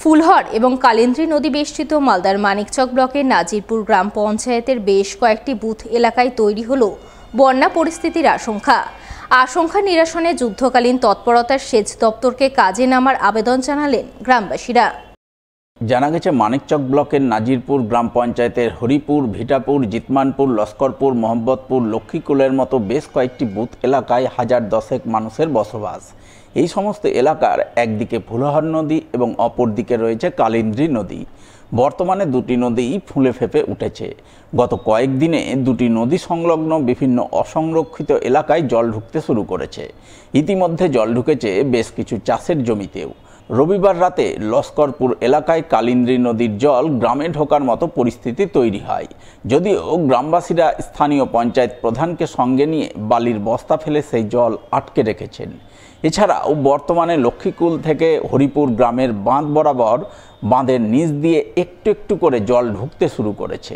ফুলহর এবং কালিন্দ্রী নদী বেষ্টিত মালদার মানিকচক ব্লকের নাজিরপুর গ্রাম পঞ্চায়েতের বেশ কয়েকটি বুথ এলাকায় তৈরি হলো বন্যা পরিস্থিতির আশঙ্কা নিরসনে যুদ্ধকালীন তৎপরতার সেচ দপ্তরকে কাজে নামার আবেদন জানালেন গ্রামবাসীরা। জানা গেছে মানিকচক ব্লকের নাজিরপুর গ্রাম পঞ্চায়েতের হরিপুর, ভিটাপুর, জিতমানপুর, লস্করপুর, মোহাম্মদপুর, লক্ষ্মীকুলের মতো বেশ কয়েকটি বুথ এলাকায় হাজার দশেক মানুষের বসবাস। এই সমস্ত এলাকার একদিকে ফুলহর নদী এবং অপরদিকে রয়েছে কালিন্দ্রী নদী। বর্তমানে দুটি নদীই ফুলে ফেঁপে উঠেছে। গত কয়েকদিনে দুটি নদী সংলগ্ন বিভিন্ন অসংরক্ষিত এলাকায় জল ঢুকতে শুরু করেছে। ইতিমধ্যে জল ঢুকেছে বেশ কিছু চাষের জমিতেও। রবিবার রাতে লস্করপুর এলাকায় কালিন্দ্রী নদীর জল গ্রামে ঢোকার মতো পরিস্থিতি তৈরি হয়। যদিও গ্রামবাসীরা স্থানীয় পঞ্চায়েত প্রধানকে সঙ্গে নিয়ে বালির বস্তা ফেলে সেই জল আটকে রেখেছেন। এছাড়াও বর্তমানে লক্ষ্মীকুল থেকে হরিপুর গ্রামের বাঁধ বরাবর বাঁধের নিচ দিয়ে একটু একটু করে জল ঢুকতে শুরু করেছে,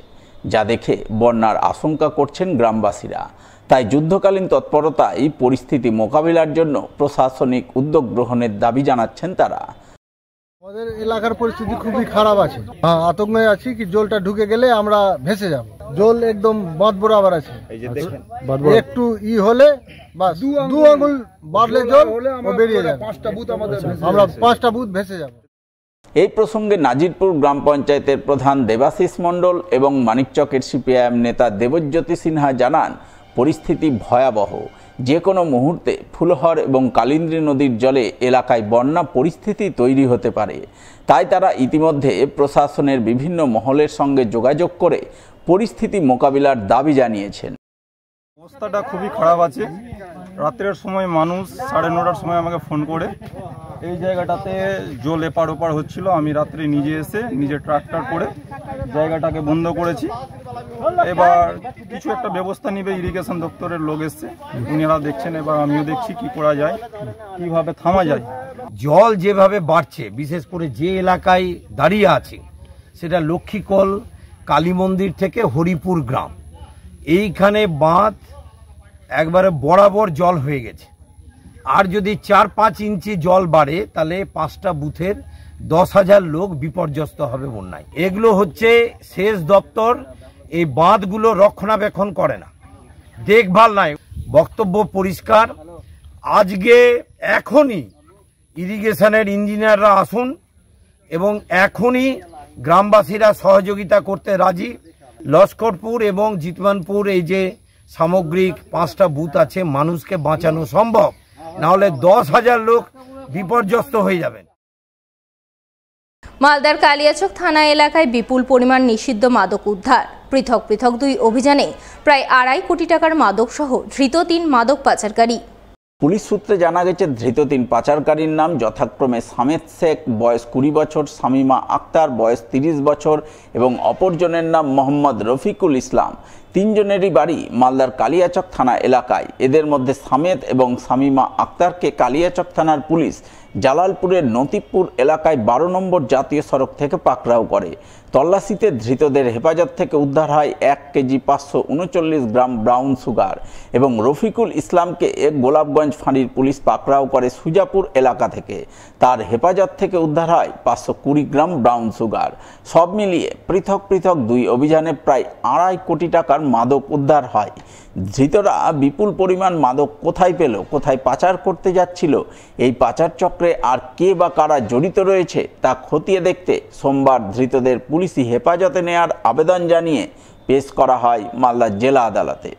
যা দেখে বন্যার আশঙ্কা করছেন গ্রামবাসীরা। তাই যুদ্ধকালীন তৎপরতায় পরিস্থিতি মোকাবিলার জন্য প্রশাসনিক উদ্যোগ গ্রহণের দাবি জানাচ্ছেন তারা। আমাদের এলাকার পরিস্থিতি খুবই খারাপ আছে। আতঙ্কে আছি কি জলটা ঢুকে গেলে আমরা ভেসে যাব। জল একদম বাঁধ বরাবর আছে। একটু হলে বাস 2 আঙুল বাড়লে জল বেরিয়ে যাবে। আমরা 5টা বুথ ভেসে যাব। এই প্রসঙ্গে নাজিরপুর গ্রাম পঞ্চায়েতের প্রধান দেবাশিস মণ্ডল এবং মানিকচকের সিপিআইএম নেতা দেবজ্যোতি সিনহা জানান, পরিস্থিতি ভয়াবহ। যে কোনো মুহূর্তে ফুলহর এবং কালিন্দ্রী নদীর জলে এলাকায় বন্যা পরিস্থিতি তৈরি হতে পারে। তাই তারা ইতিমধ্যে প্রশাসনের বিভিন্ন মহলের সঙ্গে যোগাযোগ করে পরিস্থিতি মোকাবিলার দাবি জানিয়েছেন। অবস্থাটা খুবই খারাপ আছে। রাত্রের সময় মানুষ 9:30টার সময় আমাকে ফোন করে এই জায়গাটাতে জল এপার ওপার হচ্ছিল। আমি রাত্রে নিজে এসে নিজে ট্রাক্টর করে জায়গাটাকে বন্ধ করেছি। এবার কিছু একটা ব্যবস্থা নিবে, ইরিগেশন দপ্তরের লোক এসছে, উনারা দেখছেন। এবার আমিও দেখছি কি করা যায়, কিভাবে থামা যায়। জল যেভাবে বাড়ছে, বিশেষ করে যে এলাকায় দাঁড়িয়ে আছে সেটা লক্ষ্মীকল কালী মন্দির থেকে হরিপুর গ্রাম, এইখানে বাঁধ একবারে বরাবর জল হয়ে গেছে। আর যদি 4-5 ইঞ্চি জল বাড়ে তাহলে 5টা বুথের 10,000 লোক বিপর্যস্ত হবে বন্যায়। এগুলো হচ্ছে সেচ দপ্তর এই বাঁধগুলো রক্ষণাবেক্ষণ করে না, দেখভাল নাই। বক্তব্য পরিষ্কার, আজকে এখনই ইরিগেশনের ইঞ্জিনিয়াররা আসুন এবং এখনই গ্রামবাসীরা সহযোগিতা করতে রাজি। লস্করপুর এবং জিতমানপুর এই যে সামগ্রিক 5টা বুথ আছে, মানুষকে বাঁচানো সম্ভব, না হলে 10,000 লোক বিপর্যস্ত হয়ে যাবেন। মালদার কালিয়াচক থানা এলাকায় বিপুল পরিমাণ নিষিদ্ধ মাদক উদ্ধার। পৃথক পৃথক 2 অভিযানে প্রায় 2.5 কোটি টাকার মাদক সহ ধৃত 3 মাদক পাচারকারী। পুলিশ সূত্রে জানা গেছে, ধৃত 3 পাচারকারীর নাম যথাক্রমে সামেদ শেখ, বয়স 20 বছর, শামিমা আক্তার, বয়স 30 বছর এবং অপরজনের নাম মোহাম্মদ রফিকুল ইসলাম। 3 জনেরই বাড়ি মালদার কালিয়াচক থানা এলাকায়। এদের মধ্যে সামেদ এবং শামিমা আক্তারকে কালিয়াচক থানার পুলিশ জালালপুরের নতিপুর এলাকায় 12 নম্বর জাতীয় সড়ক থেকে পাকড়াও করে। তল্লাশিতে ধৃতদের হেফাজত থেকে উদ্ধার হয় 1 কেজি 539 গ্রাম ব্রাউন সুগার এবং রফিকুল ইসলামকে গোলাপগঞ্জ ফাঁড়ির পুলিশ পাকড়াও করে সুজাপুর এলাকা থেকে। তার হেফাজত থেকে উদ্ধার হয় 520 গ্রাম ব্রাউন সুগার। সব মিলিয়ে পৃথক পৃথক 2 অভিযানে প্রায় 2.5 কোটি টাকার মাদক উদ্ধার হয়। ধৃতরা বিপুল পরিমাণ মাদক কোথায় পেল, কোথায় পাচার করতে যাচ্ছিল, এই পাচার চক্রে আর কে বা কারা জড়িত রয়েছে তা খতিয়ে দেখতে সোমবার ধৃতদের পুলিশি হেফাজতে নেয়ার আবেদন জানিয়ে পেশ করা হয় মালদা জেলা আদালতে।